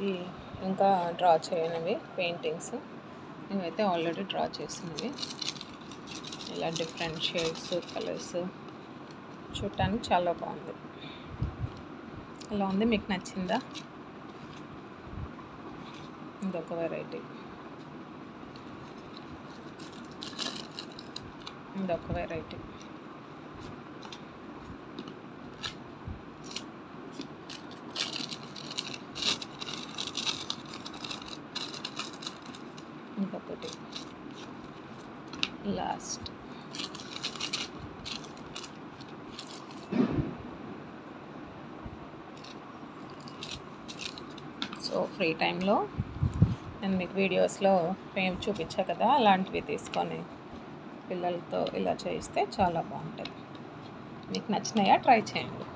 ఇవి ఇంకా draw చేయనివి paintings. ఇవైతే ఆల్రెడీ డ్రా చేసినవి. ఇలా డిఫరెంట్ షేడ్స్, కలర్స్ చూడటానికి చాలా బాగుంది. ఎలా ఉంది, మీకు నచ్చిందా? ఇదొక వెరైటీ, ఇదొక వెరైటీ. ఇంకొకటి లాస్ట్. సో ఫ్రీ టైంలో నేను మీకు వీడియోస్లో ఫ్రేమ్ చూపించా కదా, అలాంటివి తీసుకొని పిల్లలతో ఇలా చేయిస్తే చాలా బాగుంటుంది. మీకు నచ్చినాయా? ట్రై చేయండి.